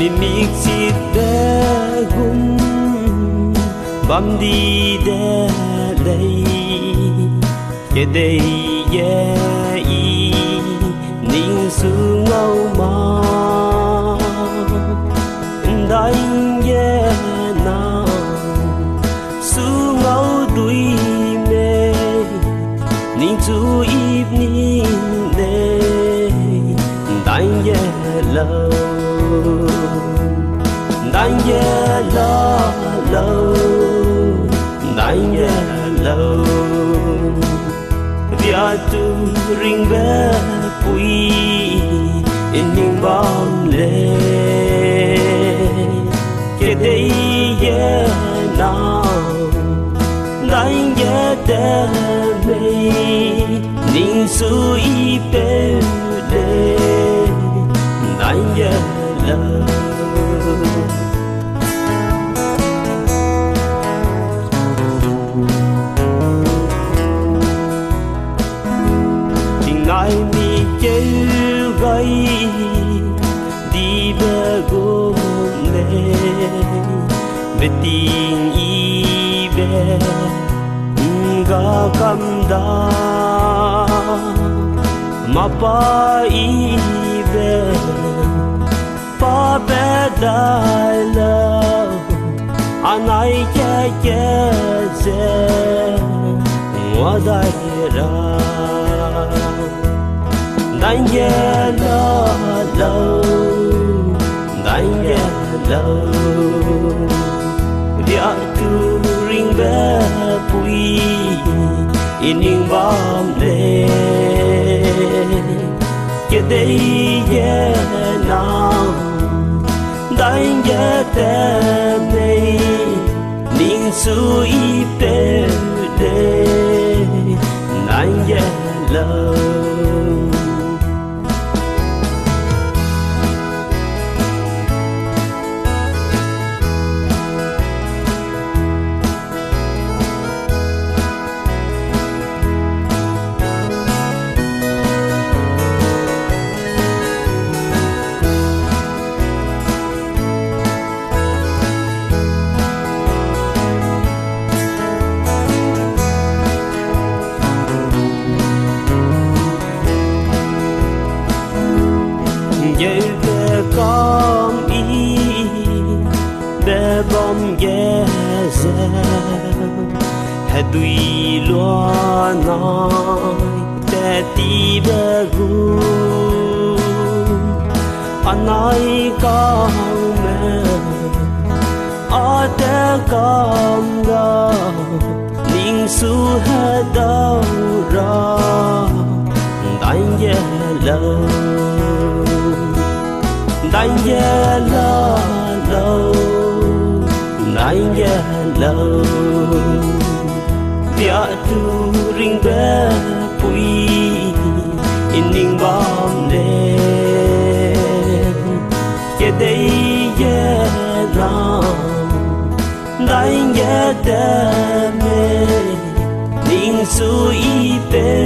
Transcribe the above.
Nimiksit begum bam di de lei ke dei ye I ning su ngau ma dai ye na su ngau dui me ning chu evening de dai ye lo Đánh yellow, đánh yellow, via tu ring be pui in ning bom le, ke dei ye now, đánh yellow me, ning su I pe le, đánh yellow. Ai mi chơi gay đi bờ gồm lệ về tình I về ga cam da mà pa I về pa bé đại lâu anh ai che che mua đại ra đánh yellow, đánh yellow, dia tu ring be pui ining bom le, ke dei ye now, đánh yellow me, ning su I pe de, đánh yellow. Giờ về con I bé bom ye ze hè đuôi loa nói te ti bé gu anh nói con mẹ ở te con ra ning su hè đâu ra đánh ye lâu đánh yellow, đánh yellow, dia tu ring be pui ining bom le, ke dei yellow, đánh yellow me, ning su I pe